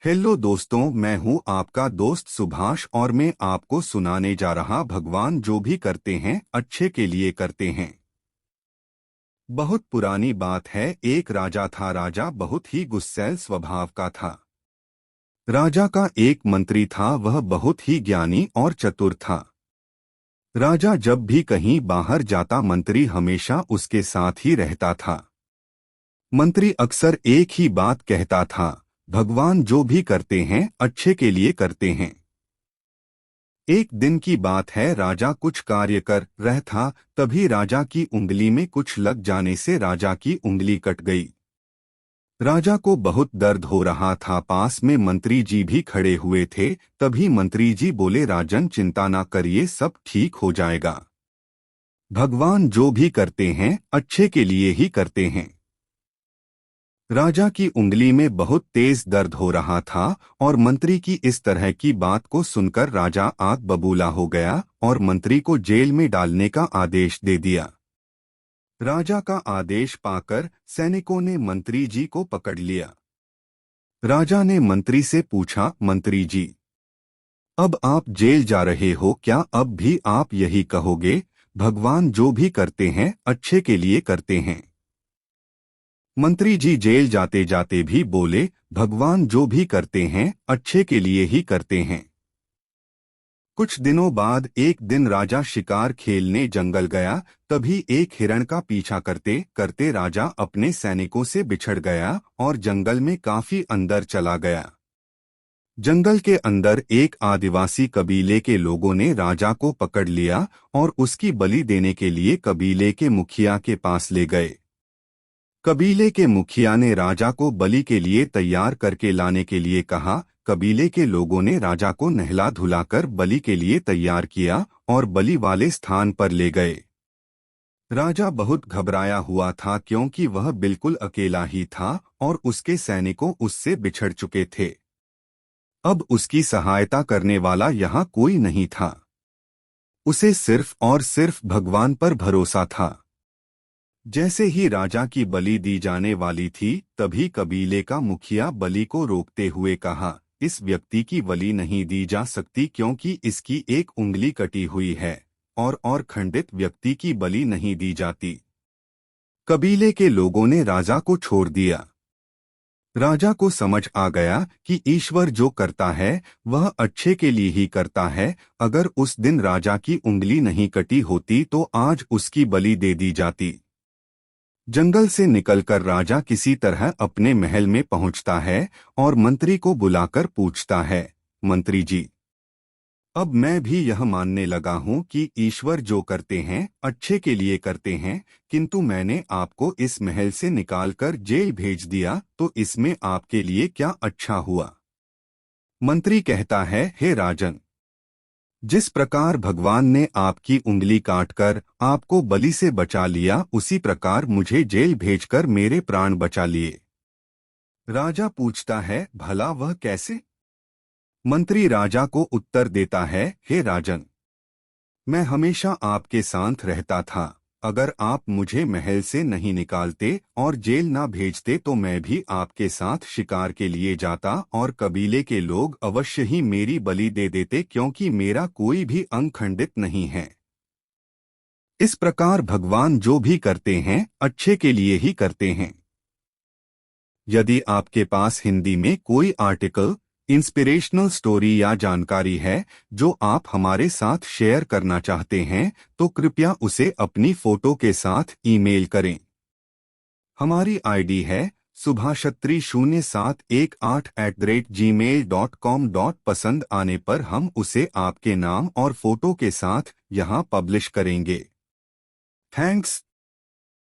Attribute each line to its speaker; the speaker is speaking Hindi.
Speaker 1: हेलो दोस्तों, मैं हूं आपका दोस्त सुभाष और मैं आपको सुनाने जा रहा भगवान जो भी करते हैं अच्छे के लिए करते हैं। बहुत पुरानी बात है। एक राजा था। राजा बहुत ही गुस्सैल स्वभाव का था। राजा का एक मंत्री था, वह बहुत ही ज्ञानी और चतुर था। राजा जब भी कहीं बाहर जाता मंत्री हमेशा उसके साथ ही रहता था। मंत्री अक्सर एक ही बात कहता था, भगवान जो भी करते हैं अच्छे के लिए करते हैं। एक दिन की बात है, राजा कुछ कार्य कर रहा था, तभी राजा की उंगली में कुछ लग जाने से राजा की उंगली कट गई। राजा को बहुत दर्द हो रहा था। पास में मंत्री जी भी खड़े हुए थे। तभी मंत्री जी बोले, राजन चिंता ना करिए, सब ठीक हो जाएगा। भगवान जो भी करते हैं अच्छे के लिए ही करते हैं। राजा की उंगली में बहुत तेज दर्द हो रहा था और मंत्री की इस तरह की बात को सुनकर राजा आग बबूला हो गया और मंत्री को जेल में डालने का आदेश दे दिया। राजा का आदेश पाकर सैनिकों ने मंत्री जी को पकड़ लिया। राजा ने मंत्री से पूछा, मंत्री जी, अब आप जेल जा रहे हो, क्या अब भी आप यही कहोगे, भगवान जो भी करते हैं अच्छे के लिए करते हैं? मंत्री जी जेल जाते जाते भी बोले, भगवान जो भी करते हैं अच्छे के लिए ही करते हैं। कुछ दिनों बाद एक दिन राजा शिकार खेलने जंगल गया। तभी एक हिरण का पीछा करते करते राजा अपने सैनिकों से बिछड़ गया और जंगल में काफी अंदर चला गया। जंगल के अंदर एक आदिवासी कबीले के लोगों ने राजा को पकड़ लिया और उसकी बलि देने के लिए कबीले के मुखिया के पास ले गए। कबीले के मुखिया ने राजा को बलि के लिए तैयार करके लाने के लिए कहा। कबीले के लोगों ने राजा को नहला धुलाकर बलि के लिए तैयार किया और बलि वाले स्थान पर ले गए। राजा बहुत घबराया हुआ था क्योंकि वह बिल्कुल अकेला ही था और उसके सैनिकों उससे बिछड़ चुके थे। अब उसकी सहायता करने वाला यहाँ कोई नहीं था। उसे सिर्फ और सिर्फ भगवान पर भरोसा था। जैसे ही राजा की बलि दी जाने वाली थी, तभी कबीले का मुखिया बलि को रोकते हुए कहा, इस व्यक्ति की बलि नहीं दी जा सकती क्योंकि इसकी एक उंगली कटी हुई है और खंडित व्यक्ति की बलि नहीं दी जाती। कबीले के लोगों ने राजा को छोड़ दिया। राजा को समझ आ गया कि ईश्वर जो करता है वह अच्छे के लिए ही करता है। अगर उस दिन राजा की उंगली नहीं कटी होती तो आज उसकी बलि दे दी जाती। जंगल से निकलकर राजा किसी तरह अपने महल में पहुंचता है और मंत्री को बुलाकर पूछता है, मंत्री जी, अब मैं भी यह मानने लगा हूं कि ईश्वर जो करते हैं अच्छे के लिए करते हैं, किंतु मैंने आपको इस महल से निकालकर जेल भेज दिया, तो इसमें आपके लिए क्या अच्छा हुआ? मंत्री कहता है, हे राजन, जिस प्रकार भगवान ने आपकी उंगली काटकर आपको बलि से बचा लिया, उसी प्रकार मुझे जेल भेजकर मेरे प्राण बचा लिए। राजा पूछता है, भला वह कैसे? मंत्री राजा को उत्तर देता है, हे राजन, मैं हमेशा आपके साथ रहता था। अगर आप मुझे महल से नहीं निकालते और जेल ना भेजते तो मैं भी आपके साथ शिकार के लिए जाता और कबीले के लोग अवश्य ही मेरी बलि दे देते क्योंकि मेरा कोई भी अंग खंडित नहीं है। इस प्रकार भगवान जो भी करते हैं अच्छे के लिए ही करते हैं। यदि आपके पास हिंदी में कोई आर्टिकल, इंस्पिरेशनल स्टोरी या जानकारी है जो आप हमारे साथ शेयर करना चाहते हैं, तो कृपया उसे अपनी फोटो के साथ ईमेल करें। हमारी आईडी है subhashatri0718@gmail.com। पसंद आने पर हम उसे आपके नाम और फोटो के साथ यहाँ पब्लिश करेंगे। थैंक्स।